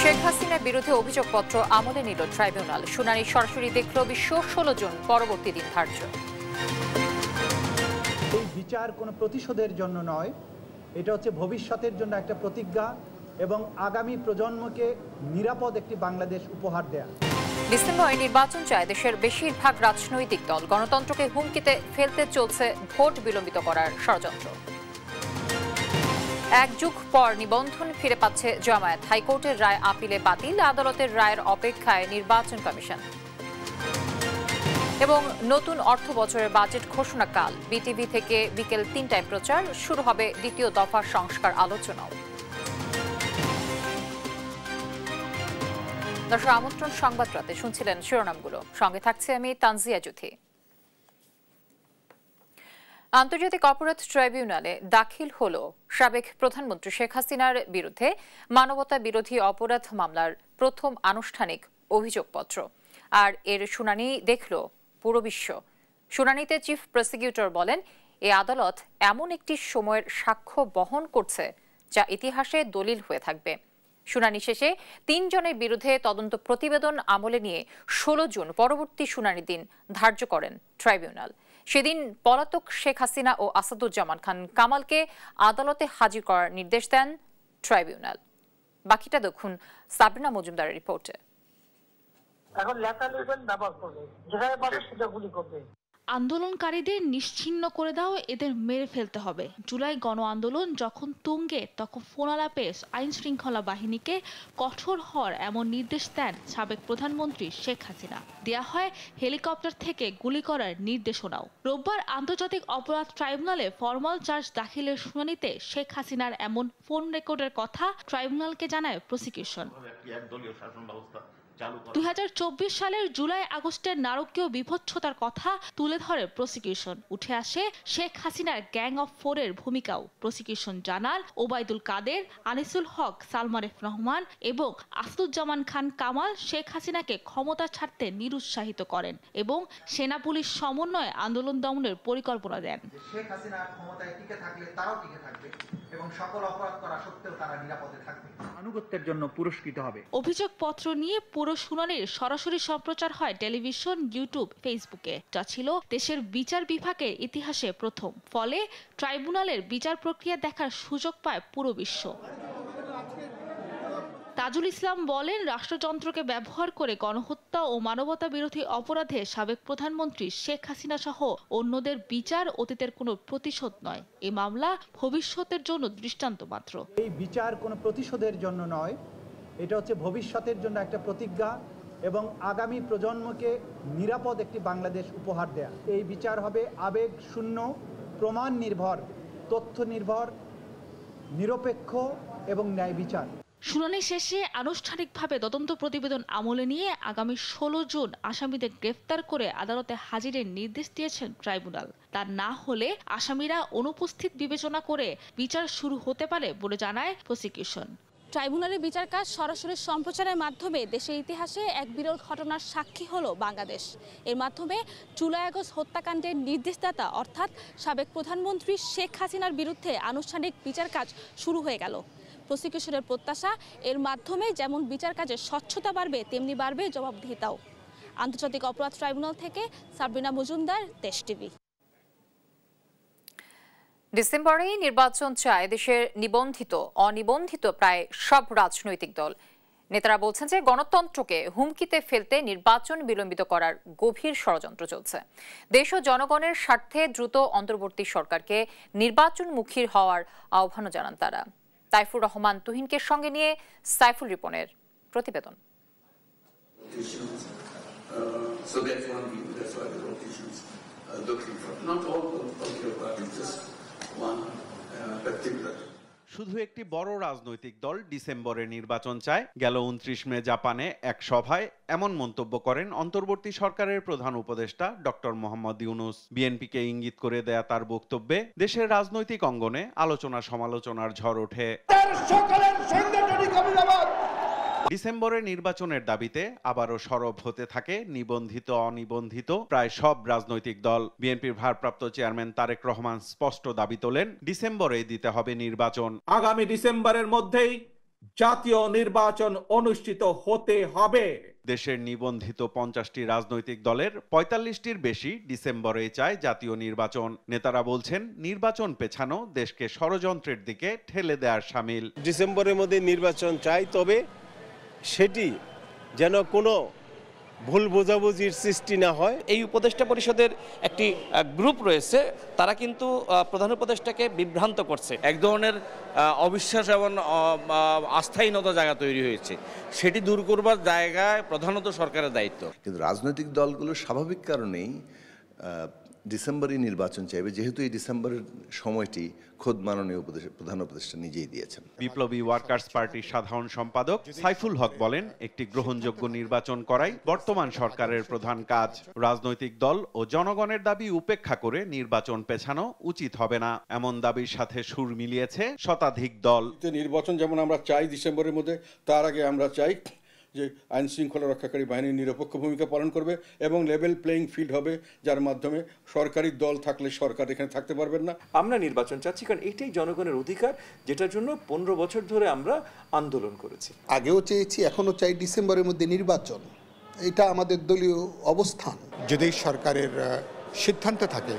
শেখ হাসিনার বিরুদ্ধে অভিযোগপত্র আমলে নিল ট্রাইব্যুনাল। শুনানি সরাসরি দেখল বিশ্ব 16 জুন, পরবর্তী দিন ধার্য। এই বিচার কোনো প্রতিশোধের জন্য নয়, এটা হচ্ছে ভবিষ্যতের জন্য একটা প্রতিজ্ঞা এবং আগামী প্রজন্মকে নিরাপদ একটি বাংলাদেশ উপহার দেয়া। ডিসেম্বরে নির্বাচন চায় দেশের বেশিরভাগ রাজনৈতিক দল। গণতন্ত্রকে হুমকিতে ফেলতে চলছে ভোট বিলম্বিত করার ষড়যন্ত্র। এক যুগ পর নিবন্ধন ফিরে পাচ্ছে জামায়াত। হাইকোর্টের রায় আপিলে বাতিল, আদালতের রায়ের অপেক্ষায় নির্বাচন কমিশন। এবং নতুন অর্থ বছরের বাজেট ঘোষণাকাল। বিটিভি থেকে বিকেল ৩টায় প্রচার শুরু হবে দ্বিতীয় দফার সংস্কার আলোচনাও। দর্শক, আমন্ত্রণ সংবাদ রাতে শুনছিলেন শিরোনামগুলো, সঙ্গে থাকছে আমি তানজিয়া জুথি। আন্তর্জাতিক অপরাধ ট্রাইব্যুনালে দাখিল হল সাবেক প্রধানমন্ত্রী শেখ হাসিনার বিরুদ্ধে মানবতা বিরোধী অপরাধ মামলার প্রথম আনুষ্ঠানিক অভিযোগপত্র। আর এর শুনানি দেখল পুরো বিশ্ব। শুনানিতে চিফ প্রসিকিউটর বলেন, এ আদালত এমন একটি সময়ের সাক্ষ্য বহন করছে যা ইতিহাসে দলিল হয়ে থাকবে। শুনানি শেষে ৩ জনের বিরুদ্ধে তদন্ত প্রতিবেদন আমলে নিয়ে 16 জুন পরবর্তী শুনানি দিন ধার্য করেন ট্রাইব্যুনাল। সেদিন পলাতক শেখ হাসিনা ও আসাদুজ্জামান খান কামালকে আদালতে হাজির করার নির্দেশ দেন ট্রাইব্যুনাল। বাকিটা দেখুন সাবরিনা মজুমদারের রিপোর্টে। এখন লেটার ব্যবহার করবে, যেখানে পাবে সেটা গুলি করবে। আন্দোলনকারীদের নিশ্চিহ্ন করে দাও, এদের মেরে ফেলতে হবে। জুলাই গণ আন্দোলন যখন তুঙ্গে, তখন ফোনালাপে আইন শৃঙ্খলা বাহিনীকে কঠোর হওয়ার এমন নির্দেশ দেন সাবেক প্রধানমন্ত্রী শেখ হাসিনা। দেয়া হয় হেলিকপ্টার থেকে গুলি করার নির্দেশনাও। রোববার আন্তর্জাতিক অপরাধ ট্রাইব্যুনালে ফরমাল চার্জ দাখিলের শুনানিতে শেখ হাসিনার এমন ফোন রেকর্ডের কথা ট্রাইব্যুনালকে জানায় প্রসিকিউশন। 2024 সালের জুলাই আগস্টের নারকীয় বিভৎসতার কথা তুলে ধরে প্রসিকিউশন। উঠে আসে শেখ হাসিনার গ্যাং অফ 4-এর ভূমিকাও। প্রসিকিউশন জানাল, ওবায়দুল কাদের, আনিসুল হক, সালমান এফ রহমান এবং আসাদুজ্জামান খান কামাল শেখ হাসিনাকে ক্ষমতা ছাড়তে নিরুৎসাহিত করেন এবং সেনা পুলিশ সমন্বয়ে আন্দোলন দমনের পরিকল্পনা দেন। শেখ হাসিনা ক্ষমতায় টিকে থাকলে তারাও টিকে থাকবে এবং সকল অপরাধ করা সত্ত্বেও তারা নিরাপদে থাকবে, আনুগত্যের জন্য পুরস্কৃত হবে। অভিযোগপত্র নিয়ে পুরো শুনানির সরাসরি সম্প্রচার হয় টেলিভিশন, ইউটিউব, ফেসবুকে, যা ছিল দেশের বিচার বিভাগের ইতিহাসে প্রথম। ফলে ট্রাইব্যুনালের বিচার প্রক্রিয়া দেখার সুযোগ পায় পুরো বিশ্ব। তাজুল ইসলাম বলেন, রাষ্ট্রযন্ত্রকে ব্যবহার করে গণহত্যা ও মানবতা বিরোধী অপরাধে সাবেক প্রধানমন্ত্রী শেখ হাসিনা সহ অন্যদের বিচার অতীতের কোনো প্রতিশোধ নয়। এই মামলা ভবিষ্যতের জন্য দৃষ্টান্ত মাত্র। এই বিচার কোনো প্রতিশোধের জন্য নয়, এটা হচ্ছে ভবিষ্যতের জন্য একটা প্রতিজ্ঞা এবং আগামী প্রজন্মকে নিরাপদ একটি বাংলাদেশ উপহার দেয়া। এই বিচার হবে আবেগ শূন্য, প্রমাণ নির্ভর, তথ্য নির্ভর, নিরপেক্ষ এবং ন্যায় বিচার। শুনানি শেষে আনুষ্ঠানিকভাবে তদন্ত প্রতিবেদন আমলে নিয়ে আগামী 16 জুন আসামিদের গ্রেফতার করে আদালতে হাজিরের নির্দেশ দিয়েছেন ট্রাইব্যুনাল। তা না হলে আসামিরা অনুপস্থিত বিবেচনা করে বিচার শুরু হতে পারে বলে জানায় প্রসিকিউশন। ট্রাইব্যুনালের বিচার কাজ সরাসরি সম্প্রচারের মাধ্যমে দেশের ইতিহাসে এক বিরল ঘটনার সাক্ষী হলো বাংলাদেশ। এর মাধ্যমে জুলাই আগস্ট হত্যাকাণ্ডের নির্দেশদাতা অর্থাৎ সাবেক প্রধানমন্ত্রী শেখ হাসিনার বিরুদ্ধে আনুষ্ঠানিক বিচার কাজ শুরু হয়ে গেল। প্রসিকিউশনের প্রত্যাশা, এর মাধ্যমে যেমন বিচার কাজের স্বচ্ছতা বাড়বে, তেমনি বাড়বে জবাবদিহিতাও। আন্তর্জাতিক অপরাধ ট্রাইব্যুনাল থেকে সাবরিনা মজুমদার, দেশ টিভি। ডিসেম্বরেই নির্বাচন চায় দেশের নিবন্ধিত অনিবন্ধিত প্রায় সব রাজনৈতিক দল। নেতারা বলছেন যে গণতন্ত্রকে হুমকিতে ফেলতে নির্বাচন বিলম্বিত করার গভীর ষড়যন্ত্র চলছে। দেশ ও জনগণের স্বার্থে দ্রুত অন্তর্বর্তী সরকারকে নির্বাচনমুখী হওয়ার আহ্বানও জানান তারা। সাইফুর রহমান তুহিনকে সঙ্গে নিয়ে সাইফুল রিপনের প্রতিবেদন। শুধু একটি বড় রাজনৈতিক দল ডিসেম্বরে নির্বাচন চায়। গেল 29 মে জাপানে এক সভায় এমন মন্তব্য করেন অন্তর্বর্তী সরকারের প্রধান উপদেষ্টা ডক্টর মোহাম্মদ ইউনূস। বিএনপিকে ইঙ্গিত করে দেয়া তার বক্তব্যে দেশের রাজনৈতিক অঙ্গনে আলোচনা সমালোচনার ঝড় ওঠে। ডিসেম্বরে নির্বাচনের দাবিতে আবারও সরব হতে থাকে নিবন্ধিত অনিবন্ধিত প্রায় সব রাজনৈতিক দল। বিএনপির ভারপ্রাপ্ত চেয়ারম্যান তারেক রহমান স্পষ্ট দাবি তোলেন, ডিসেম্বরে দিতে হবে নির্বাচন। আগামী ডিসেম্বরের মধ্যেই জাতীয় নির্বাচন অনুষ্ঠিত হতে হবে। দেশের নিবন্ধিত 50টি রাজনৈতিক দলের 45টির বেশি ডিসেম্বরে চায় জাতীয় নির্বাচন। নেতারা বলছেন নির্বাচন পেছানো দেশকে ষড়যন্ত্রের দিকে ঠেলে দেওয়ার শামিল। ডিসেম্বরের মধ্যে নির্বাচন চাই, তবে সেটি যেন কোনো ভুল বোঝাবুঝির সৃষ্টি না হয়। এই উপদেষ্টা পরিষদের একটি গ্রুপ রয়েছে, তারা কিন্তু প্রধান উপদেষ্টাকে বিভ্রান্ত করছে। এক ধরনের অবিশ্বাস এবং আস্থাহীনতা জায়গা তৈরি হয়েছে, সেটি দূর করবার জায়গায় প্রধানত সরকারের দায়িত্ব। কিন্তু রাজনৈতিক দলগুলো স্বাভাবিক কারণেই ডিসেম্বরে নির্বাচন চাইবে, যেহেতু এই ডিসেম্বরের সময়টি খোদ মাননীয় প্রধান উপদেষ্টা নিজেই দিয়েছেন। বিপ্লবী ওয়ার্কার্স পার্টির সাধারণ সম্পাদক সাইফুল হক বলেন, একটি গ্রহণযোগ্য নির্বাচন করাই বর্তমান সরকারের প্রধান কাজ। রাজনৈতিক দল ও জনগণের দাবি উপেক্ষা করে নির্বাচন পেছানো উচিত হবে না, এমন দাবির সাথে সুর মিলিয়েছে শতাধিক দল। নির্বাচন যেমন আমরা চাই ডিসেম্বরের মধ্যে, তার আগে আমরা চাই যে আইন শৃঙ্খলা রক্ষাকারী বাহিনী নিরপেক্ষ ভূমিকা পালন করবে এবং লেভেল প্লেইং ফিল্ড হবে, যার মাধ্যমে সরকারি দল থাকলে সরকার এখানে থাকতে পারবেন না। আমরা নির্বাচন চাচ্ছি কারণ এটাই জনগণের অধিকার, যেটার জন্য 15 বছর ধরে আমরা আন্দোলন করেছি। আগেও চেয়েছি, এখনো চাই ডিসেম্বরের মধ্যে নির্বাচন। এটা আমাদের দলীয় অবস্থান। যদি সরকারের সিদ্ধান্ত থাকে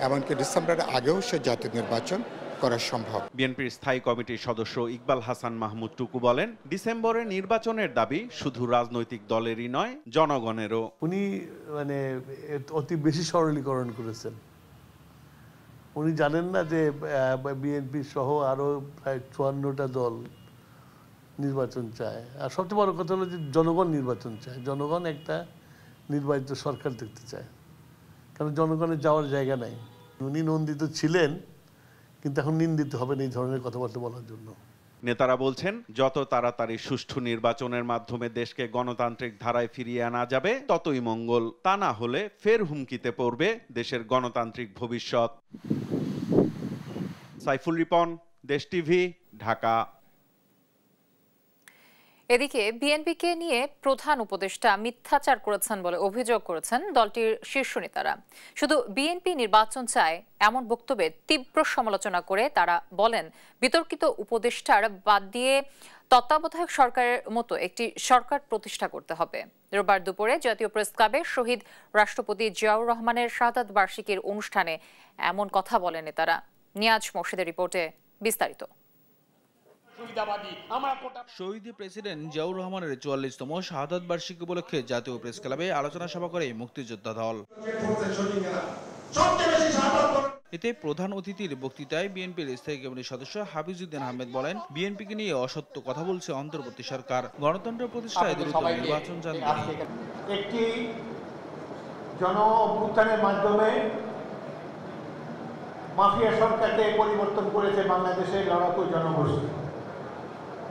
এমনকি ডিসেম্বরের আগেও সে জাতীয় নির্বাচন করা সম্ভব। বিএনপির স্থায়ী কমিটির সদস্য ইকবাল হাসান মাহমুদ টুকু বলেন, ডিসেম্বরে নির্বাচনের দাবি শুধু রাজনৈতিক দলেরই নয়, জনগণেরও। উনি অতি বেশি সরলীকরণ করেছেন। উনি জানেন না যে বিএনপি সহ আরো প্রায় 54টা দল নির্বাচন চায়। আর সবচেয়ে বড় কথা হলো যে জনগণ নির্বাচন চায়। জনগণ একটা নির্বাচিত সরকার দেখতে চায়, কারণ জনগণের যাওয়ার জায়গা নাই। উনি নন্দিত ছিলেন, কিন্তু এখন নিন্দিত হবেন এই ধরনের কথাবার্তা বলার জন্য। নেতারা বলছেন, যত তাড়াতাড়ি সুষ্ঠু নির্বাচনের মাধ্যমে দেশকে গণতান্ত্রিক ধারায় ফিরিয়ে আনা যাবে ততই মঙ্গল। তা না হলে ফের হুমকিতে পড়বে দেশের গণতান্ত্রিক ভবিষ্যৎ। সাইফুল রিপন, দেশ টিভি, ঢাকা। এদিকে বিএনপিকে নিয়ে প্রধান উপদেষ্টা মিথ্যাচার করেছেন বলে অভিযোগ করেছেন দলটির শীর্ষ নেতারা। শুধু বিএনপি নির্বাচন চায় এমন বক্তব্যের তীব্র সমালোচনা করে তারা বলেন, বিতর্কিত উপদেষ্টার বাদ দিয়ে তত্ত্বাবধায়ক সরকারের মতো একটি সরকার প্রতিষ্ঠা করতে হবে। রোববার দুপুরে জাতীয় প্রেস ক্লাবে শহীদ রাষ্ট্রপতি জিয়াউর রহমানের শাহাদাত বার্ষিকীর অনুষ্ঠানে এমন কথা বলেন নেতারা। নিয়াজ মোর্শেদের রিপোর্টে বিস্তারিত। শহীদ প্রেসিডেন্ট জিয়াউর রহমানের 44তম শাহাদাত বার্ষিকী উপলক্ষে জাতীয় প্রেস ক্লাবে আলোচনা সভা করে মুক্তিযোদ্ধা দল। এতে প্রধান অতিথির বক্তৃতায় বিএনপির স্থায়ী কমিটির সদস্য হাফিজউদ্দিন আহমেদ বলেন, বিএনপিকে নিয়ে অসত্য কথা বলছে অন্তর্বর্তী সরকার, গণতন্ত্র প্রতিষ্ঠায় দ্রুত নির্বাচন চান তিনি। একটি জন অভ্যুত্থানের মাধ্যমে মাফিয়া সরকারকে পরিবর্তন করেছে বাংলাদেশের লড়াকু জনগোষ্ঠী,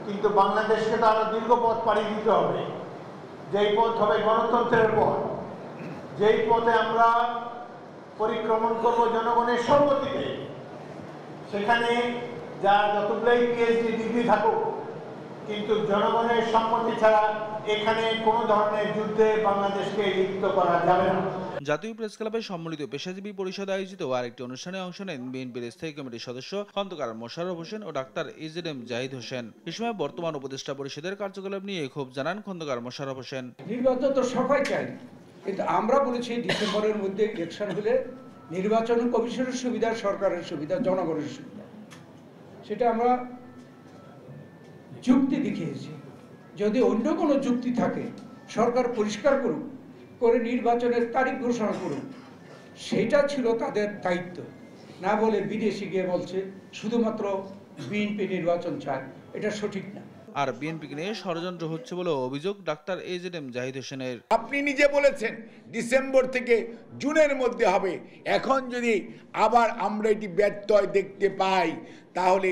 কিন্তু বাংলাদেশকে তো আরো দীর্ঘ পথ পাড়ি দিতে হবে। যেই পথ হবে গণতন্ত্রের পথ, যেই পথে আমরা পরিক্রমণ করব জনগণের সম্মতিতে। সেখানে যার যতগুলোই পিএইচডি ডিগ্রি থাকুক, কিন্তু জনগণের সম্মতি ছাড়া এখানে কোনো ধরনের যুদ্ধে বাংলাদেশকে লিপ্ত করা যাবে না। জাতীয় প্রেস ক্লাবে সম্মিলিত পেশাজীবী পরিষদ আয়োজিত আরেকটি অনুষ্ঠানে অংশ নেন বিএনপির স্থায়ী কমিটির সদস্য খন্দকার মোশাররফ হোসেন ও ডাক্তার এজেডএম জাহিদ হোসেন। এ সময় বর্তমান উপদেষ্টা পরিষদের কার্যকলাপ নিয়ে ক্ষোভ জানান খন্দকার মোশাররফ হোসেন। নির্বাচন তো সবাই চাই, কিন্তু আমরা বলেছি ডিসেম্বরের মধ্যে ইলেকশন হলে নির্বাচন কমিশনের সুবিধা, সরকারের সুবিধা, জনগণের সুবিধা, সেটা আমরা যুক্তি দেখিয়েছি। যদি অন্য কোনো যুক্তি থাকে সরকার পরিষ্কার করুক, করে নির্বাচনের তারিখ ঘোষণা করুক, সেটা ছিল তাদের দায়িত্ব। না বলে বিদেশে গিয়ে বলছে শুধুমাত্র বিএনপি নির্বাচন চায়, এটা সঠিক না। আর বিএনপিকে নিয়ে ষড়যন্ত্র হচ্ছে বলে অভিযোগ ডাক্তার এজেডএম জাহিদ হোসেনের। আপনি নিজে বলেছেন ডিসেম্বর থেকে জুনের মধ্যে হবে। এখন যদি আবার আমরা এটি ব্যত্যয় দেখতে পাই, তাহলে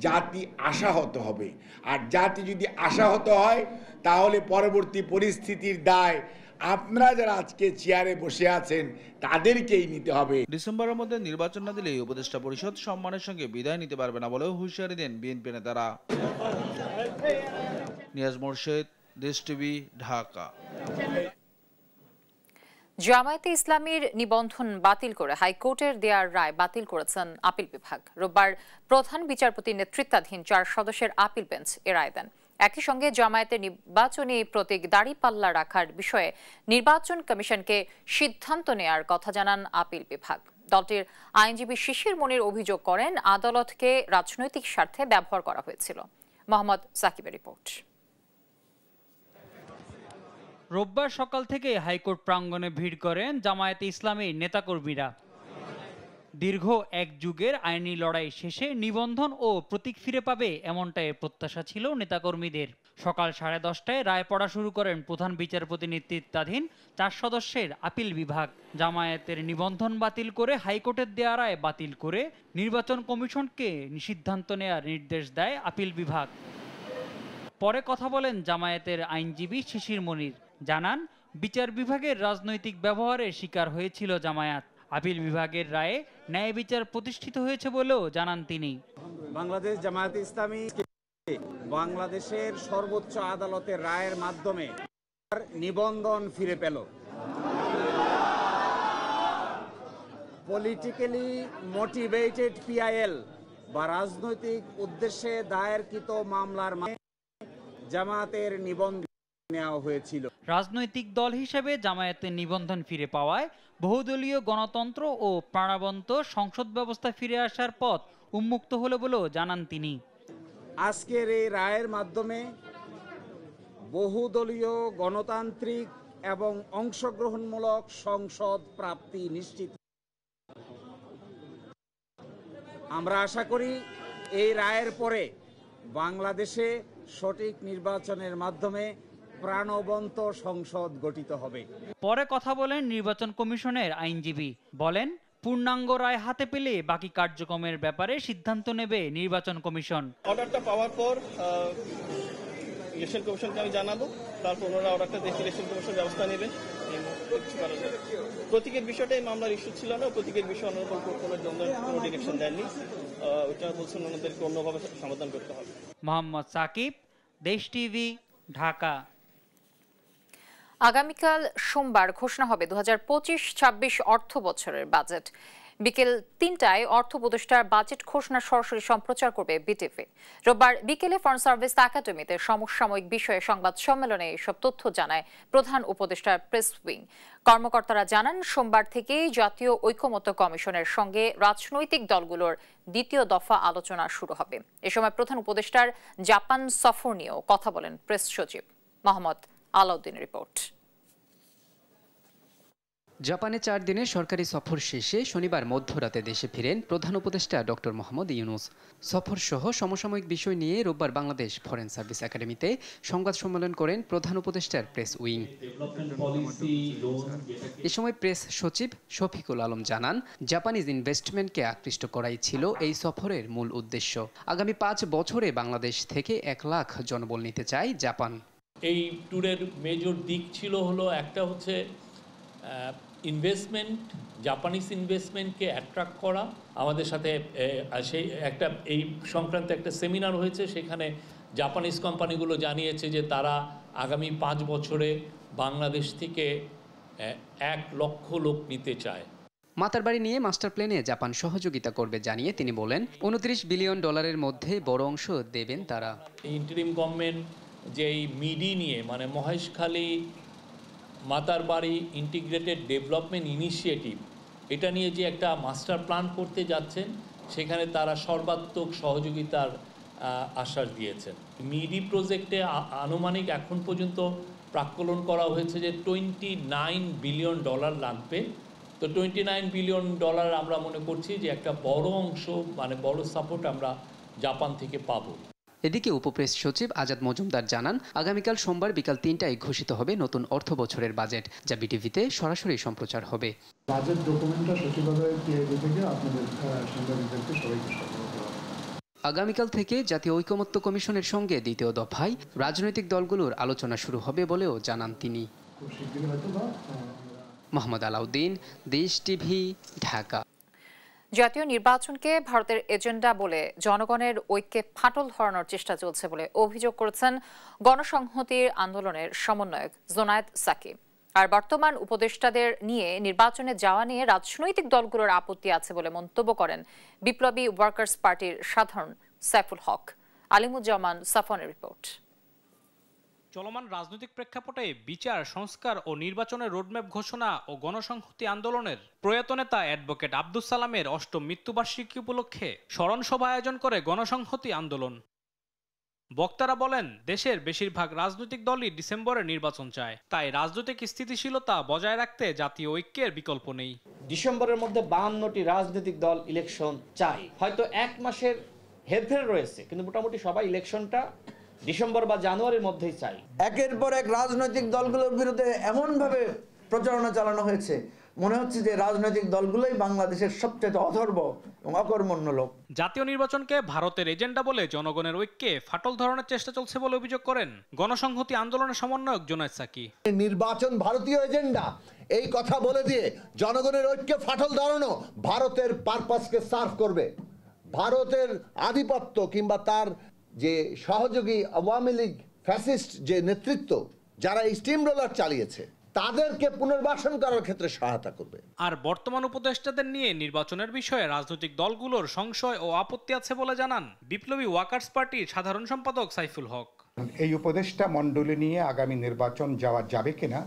জাতি আশাহত হবে। আর জাতি যদি আশাহত হয়, তাহলে পরবর্তী পরিস্থিতির দায় আপনারা যারা আজকে চেয়ারে বসে আছেন তাদেরকেই নিতে হবে। ডিসেম্বরের মধ্যে নির্বাচন না দিলে উপদেষ্টা পরিষদ সম্মানের সঙ্গে বিদায় নিতে পারবে না বলেও হুঁশিয়ারি দেন বিএনপি নেতারা। নিয়াজ মোর্শেদ, দেশ টিভি, ঢাকা। জামায়াতে ইসলামীর নিবন্ধন বাতিল করে হাইকোর্টের দেয়ার রায় বাতিল করেছেন আপিল বিভাগ। রোববার প্রধান বিচারপতির নেতৃত্বাধীন 4 সদস্যের আপিল বেঞ্চ এ রায় দেন। একই সঙ্গে জামায়াতের নির্বাচনী প্রতীক দাঁড়িপাল্লা রাখার বিষয়ে নির্বাচন কমিশনকে সিদ্ধান্ত নেয়ার কথা জানান আপিল বিভাগ। দলটির আইনজীবী শিশির মনির অভিযোগ করেন, আদালতকে রাজনৈতিক স্বার্থে ব্যবহার করা হয়েছিল। মোহাম্মদ সাকিবের রিপোর্ট। রোববার সকাল থেকে হাইকোর্ট প্রাঙ্গণে ভিড় করেন জামায়াতে ইসলামীর নেতাকর্মীরা। দীর্ঘ এক যুগের আইনি লড়াই শেষে নিবন্ধন ও প্রতীক ফিরে পাবে এমনটাই প্রত্যাশা ছিল নেতাকর্মীদের। সকাল 10:30টায় রায় পড়া শুরু করেন প্রধান বিচারপতি নেতৃত্বাধীন 4 সদস্যের আপিল বিভাগ। জামায়াতের নিবন্ধন বাতিল করে হাইকোর্টের দেয়া রায় বাতিল করে নির্বাচন কমিশনকে সিদ্ধান্ত নেয়ার নির্দেশ দেয় আপিল বিভাগ। পরে কথা বলেন জামায়াতের আইনজীবী শিশির মনির, জানান বিচার বিভাগের রাজনৈতিক ব্যবহারের শিকার হয়েছিল জামায়াত। আপিল বিভাগের রায়ে ন্যায় বিচার প্রতিষ্ঠিত হয়েছে বলেও জানান তিনি। বাংলাদেশ জামায়াতে ইসলামী বাংলাদেশের সর্বোচ্চ আদালতের রায়ের মাধ্যমে নিবন্ধন ফিরে পেল। পলিটিক্যালি মোটিভেটেড পিআইএল বা রাজনৈতিক উদ্দেশ্যে দায়েরকৃত মামলার জামায়াতের নিবন্ধন নেওয়া হয়েছিল। রাজনৈতিক দল হিসেবে জামায়াতের নিবন্ধন ফিরে পাওয়ায় বহুদলীয় গণতন্ত্র ও প্রাণবন্ত সংসদ ব্যবস্থা ফিরে আসার পথ উন্মুক্ত হলো বলেও জানান তিনি। আজকের এই রায়ের মাধ্যমে বহুদলীয় গণতান্ত্রিক এবং অংশগ্রহণমূলক সংসদ প্রাপ্তি নিশ্চিত। আমরা আশা করি এই রায়ের পরে বাংলাদেশে সঠিক নির্বাচনের মাধ্যমে প্রাণবন্ত সংসদ গঠিত হবে। পরে কথা বলেন নির্বাচন কমিশনের আইনজীবী, বলেন পূর্ণাঙ্গ রায় হাতে পেলে বাকি কার্যক্রমের ব্যাপারে সিদ্ধান্ত নেবে নির্বাচন কমিশন। অর্ডারটা পাওয়ার পর ইলেকশন কমিশনকে আমি জানাবো, তারপর ওনারা অর্ডারটা দেখে ইলেকশন কমিশন ব্যবস্থা নেবেন। প্রতীকের বিষয়টা এই মামলার ইস্যু ছিল না, প্রতীকের বিষয়ে অন্যরকম কোনো ডিরেকশন দেননি, ওইটা বলছেন ওনাদেরকে অন্যভাবে সমাধান করতে হবে। মোহাম্মদ সাকিব, দেশ টিভি, ঢাকা। আগামীকাল সোমবার ঘোষণা হবে 2025-26 অর্থ বছরের বাজেট। বিকেল 3টায় অর্থ উপদেষ্টার বাজেট ঘোষণা সরাসরি সম্প্রচার করবে বিটিভি। রোববার বিকেলে ফরেন সার্ভিস একাডেমিতে সমসাময়িক বিষয়ে সংবাদ সম্মেলনে এসব তথ্য জানায় প্রধান উপদেষ্টার প্রেস উইং। কর্মকর্তারা জানান, সোমবার থেকেই জাতীয় ঐকমত্য কমিশনের সঙ্গে রাজনৈতিক দলগুলোর দ্বিতীয় দফা আলোচনা শুরু হবে। এ সময় প্রধান উপদেষ্টার জাপান সফর নিয়েও কথা বলেন প্রেস সচিব। মোহাম্মদ আলাউদ্দিনের রিপোর্ট। জাপানে 4 দিনের সরকারি সফর শেষে শনিবার মধ্যরাতে দেশে ফিরেন প্রধান উপদেষ্টা ডক্টর মোহাম্মদ ইউনূস। সফর সহ সমসাময়িক বিষয় নিয়ে রোববার বাংলাদেশ ফরেন সার্ভিস একাডেমিতে সংবাদ সম্মেলন করেন প্রধান উপদেষ্টার প্রেস উইং। এ সময় প্রেস সচিব শফিকুল আলম জানান, জাপানিজ ইনভেস্টমেন্টকে আকৃষ্ট করাই ছিল এই সফরের মূল উদ্দেশ্য। আগামী 5 বছরে বাংলাদেশ থেকে 1 লাখ জনবল নিতে চায় জাপান। এই ট্যুরের মেজর দিক ছিল হলো একটা হচ্ছে ইনভেস্টমেন্ট, জাপানিজ ইনভেস্টমেন্টকে অ্যাট্রাক্ট করা। আমাদের সাথে সেই একটা এই সংক্রান্ত একটা সেমিনার হয়েছে, সেখানে জাপানিজ কোম্পানিগুলো জানিয়েছে যে তারা আগামী 5 বছরে বাংলাদেশ থেকে 1 লক্ষ লোক নিতে চায়। মাতারবাড়ি নিয়ে মাস্টার প্ল্যানে জাপান সহযোগিতা করবে জানিয়ে তিনি বলেন, $29 বিলিয়ন মধ্যে বড় অংশ দেবেন তারা। ইন্টারিম গভর্নমেন্ট যে এই মিডি নিয়ে মানে Maheshkhali Matarbari integrated development initiative, এটা নিয়ে যে একটা মাস্টার প্ল্যান করতে যাচ্ছেন, সেখানে তারা সর্বাত্মক সহযোগিতার আশ্বাস দিয়েছেন। মিডি প্রজেক্টে আনুমানিক এখন পর্যন্ত প্রাক্কলন করা হয়েছে যে $29 বিলিয়ন লাগবে। তো $29 বিলিয়ন আমরা মনে করছি যে একটা বড় অংশ মানে বড় সাপোর্ট আমরা জাপান থেকে পাবো। এদিকে উপপ্রেস সচিব আজাদ মজুমদার জানান, আগামীকাল সোমবার বিকাল 3টায় ঘোষিত হবে নতুন অর্থ বছরের বাজেট, যা বিটিভিতে সরাসরি সম্প্রচার হবে। বাজেট ডকুমেন্টটা সচিবালয়ের টিআইবি থেকে আপনাদের সাংবাদিকদেরকে সবাইকে সরবরাহ করা হবে। আগামীকাল থেকে জাতীয় ঐকমত্য কমিশনের সঙ্গে দ্বিতীয় দফায় রাজনৈতিক দলগুলোর আলোচনা শুরু হবে বলেও জানান তিনি। মোহাম্মদ আলাউদ্দিন, দেশ টিভি, ঢাকা। জাতীয় নির্বাচনকে ভারতের এজেন্ডা বলে জনগণের ঐক্যে ফাটল ধরানোর চেষ্টা চলছে বলে অভিযোগ করেছেন গণসংহতির আন্দোলনের সমন্বয়ক জোনায়েদ সাকি। আর বর্তমান উপদেষ্টাদের নিয়ে নির্বাচনে যাওয়া নিয়ে রাজনৈতিক দলগুলোর আপত্তি আছে বলে মন্তব্য করেন বিপ্লবী ওয়ার্কার্স পার্টির সাধারণ সাইফুল হক। আলিমুজ্জামান সাফনের রিপোর্ট। চলমান রাজনৈতিক প্রেক্ষাপটে বিচার, সংস্কার ও নির্বাচনের রোডম্যাপ ঘোষণা ও গণসংহতি আন্দোলনের প্রয়াত নেতা অ্যাডভোকেট আব্দুস সালামের ৮ম মৃত্যুবার্ষিকী উপলক্ষে স্মরণ সভা আয়োজন করে গণসংহতি আন্দোলন। বক্তারা বলেন, দেশের বেশিরভাগ রাজনৈতিক দলই ডিসেম্বরে নির্বাচন চায়, তাই রাজনৈতিক স্থিতিশীলতা বজায় রাখতে জাতীয় ঐক্যের বিকল্প নেই। ডিসেম্বরের মধ্যে 52টি রাজনৈতিক দল ইলেকশন চায়। হয়তো এক মাসের হেরফের রয়েছে, কিন্তু মোটামুটি সবাই ইলেকশনটা ডিসেম্বর বা জানুয়ারির মধ্যেই চাই। একের পর এক রাজনৈতিক দলগুলোর বিরুদ্ধে এমনভাবে প্রচারণা চালানো হয়েছে, মনে হচ্ছে যে রাজনৈতিক দলগুলোই বাংলাদেশের সবচেয়ে অধর্ম এবং অকর্মণ্য লোক। জাতীয় নির্বাচনকে ভারতের এজেন্ডা বলে জনগণের ঐক্যে ফাটল ধরনের চেষ্টা চলছে বলে অভিযোগ করেন গণসংহতি আন্দোলনের সমন্বয়ক জুনায়েদ সাকি। নির্বাচন ভারতীয় এজেন্ডা এই কথা বলে দিয়ে জনগণের ঐক্যে ফাটল ধরানো ভারতের পারপাসকে সার্ভ করবে। ভারতের আধিপত্য কিংবা তার যে সহযোগী আওয়ামী লীগ ফ্যাসিস্ট যে নেতৃত্ব, যারা এই স্টিম রোলার চালিয়েছে, তাদেরকে পুনর্বাসন করার ক্ষেত্রে সহায়তা করবে। আর বর্তমান উপদেষ্টাদের নিয়ে নির্বাচনের বিষয়ে রাজনৈতিক দলগুলোর সংশয় ও আপত্তি আছে বলে জানান বিপ্লবী ওয়ার্কার্স পার্টির সাধারণ সম্পাদক সাইফুল হক। এই উপদেষ্টা মণ্ডলী নিয়ে আগামী নির্বাচন যাওয়া যাবে কিনা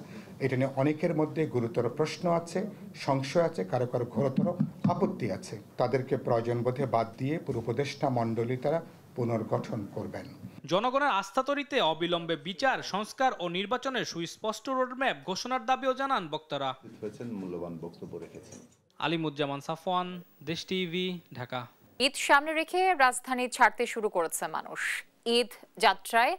এটা নিয়ে অনেকের মধ্যে গুরুতর প্রশ্ন আছে, সংশয় আছে, কারো কারো ঘোরতর আপত্তি আছে। তাদেরকে প্রয়োজন বোধে বাদ দিয়ে পুরো উপদেষ্টা মণ্ডলী তারা পুনর্গঠন করবেন। জনগণের আস্থা তৈরিতে অবিলম্বে বিচার, সংস্কার ও নির্বাচনের সুস্পষ্ট রোডম্যাপ ঘোষণার দাবিও জানান বক্তারা। মূল্যবান বক্তব্য রেখেছেন। আলিমুজ্জামান সাফওয়ান, দেশ টিভি, ঢাকা। ঈদ সামনে রেখে রাজধানী ছাড়তে শুরু করেছে মানুষ। ঈদ যাত্রায়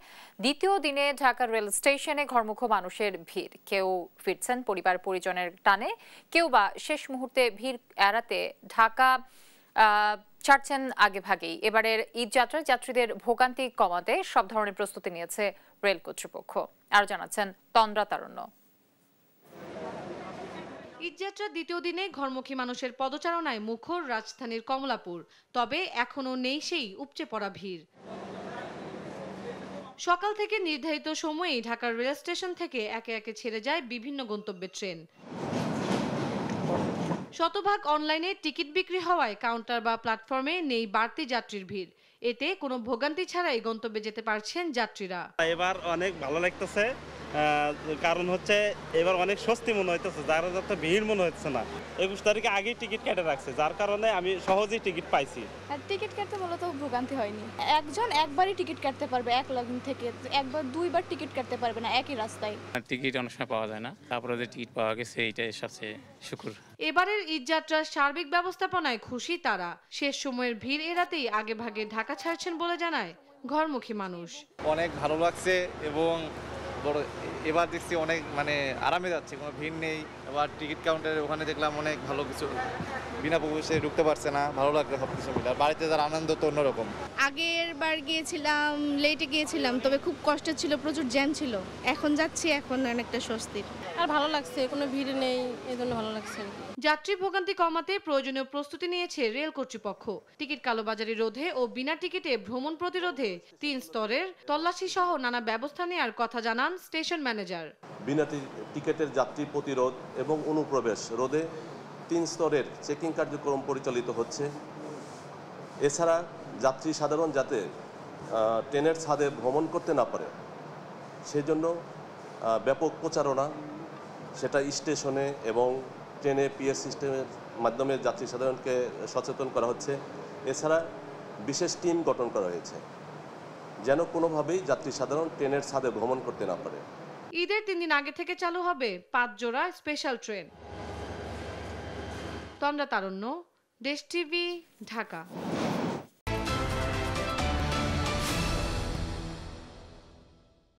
দ্বিতীয় দিনে ঢাকা রেল স্টেশনে ঘরমুখ মানুষের ভিড়। কেউ ফিরছেন পরিবার পরিজনের টানে, কেউ বা শেষ মুহূর্তে ভিড় এড়াতে ঢাকা ছাড়ছেন আগে ভাগেই। এবারের ঈদ যাত্রায় যাত্রীদের ভোগান্তি কমাতে সব ধরনের প্রস্তুতি নিয়েছে রেল কর্তৃপক্ষ। আরো জানাচ্ছেন তন্দ্রা তারুণ্য। ঈদযাত্রার দ্বিতীয় দিনে ঘরমুখী মানুষের পদচারণায় মুখর রাজধানীর কমলাপুর, তবে এখনো নেই সেই উপচে পড়া ভিড়। সকাল থেকে নির্ধারিত সময়েই ঢাকার রেল স্টেশন থেকে একে একে ছেড়ে যায় বিভিন্ন গন্তব্যের ট্রেন। শতভাগ অনলাইনে টিকিট বিক্রি হওয়ায় কাউন্টার বা প্ল্যাটফর্মে নেই বাড়তি যাত্রীর ভিড়। এতে কোনো ভোগান্তি ছাড়াই গন্তব্যে যেতে পারছেন যাত্রীরা। এবার অনেক ভালো লাগতেছে, কারণ হচ্ছে এবার অনেক স্বস্তি মনে হইতেছে, যারা যত ভিড় মনে হচ্ছে না। 21 তারিখে আগেই টিকিট কেটে রাখছে, যার কারণে আমি সহজেই টিকিট পাইছি। টিকিট কাটতে মূলত ভোগান্তি হয়নি। একজন একবারই টিকিট কাটতে পারবে, এক লাইন থেকে একবার দুইবার টিকিট কাটতে পারবে না একই রাস্তায়। টিকিট অনেক সময় পাওয়া যায় না, তারপরে যে টিকিট পাওয়া গেছে এইটাই সবচেয়ে শুকর। এবারের ঈদযাত্রার সার্বিক ব্যবস্থাপনায় খুশি তারা। শেষ সময়ের ভিড় এড়াতেই আগে ভাগে ঢাকা ছাড়ছেন বলে জানায় ঘরমুখী মানুষ। অনেক ভালো লাগছে এবং এবার দেখছি অনেক আরামে যাচ্ছে, কোনো ভিড় নেই। এবার টিকিট কাউন্টারে ওখানে দেখলাম অনেক ভালো কিছু, বিনা প্রবেশে ঢুকতে পারছে না, ভালো লাগলো সব কিছু মিলে। বাড়িতে যার আনন্দ তো অন্যরকম। আগের বার গিয়েছিলাম, লেটে গিয়েছিলাম, তবে খুব কষ্ট ছিল, প্রচুর জ্যাম ছিল। এখন যাচ্ছি, এখন অনেকটা স্বস্তির। আর ভালো লাগছে, কোনো ভিড় নেই, এই জন্য ভালো লাগছে। যাত্রী ভোগান্তি কমাতে প্রয়োজনীয় প্রস্তুতি নিয়েছে রেল কর্তৃপক্ষ। টিকিট কালোবাজারি রোধে ও বিনা টিকিটে ভ্রমণ প্রতিরোধে 3 স্তরের তল্লাশি সহ নানা ব্যবস্থা নেওয়ার কথা জানান স্টেশন ম্যানেজার। বিনা টিকিটের যাত্রী প্রতিরোধ এবং অনুপ্রবেশ রোধে 3 স্তরের চেকিং কার্যক্রম পরিচালিত হচ্ছে। এছাড়া যাত্রী সাধারণ যাতে ট্রেনের ছাদে ভ্রমণ করতে না পারে সেজন্য ব্যাপক প্রচারণা, সেটা স্টেশনে এবং ট্রেনে পিএস সিস্টেমের মাধ্যমে যাত্রী সাধারণকে সচেতন করা হচ্ছে। এছাড়া বিশেষ টিম গঠন করা হয়েছে যেন কোনোভাবেই যাত্রী সাধারণ ট্রেনের ছাদে ভ্রমণ করতে না পারে। ঈদের 3 দিন আগে থেকে চালু হবে 5 জোড়া স্পেশাল ট্রেন। তন্দ্রা তারুণ্য, দেশ টিভি, ঢাকা।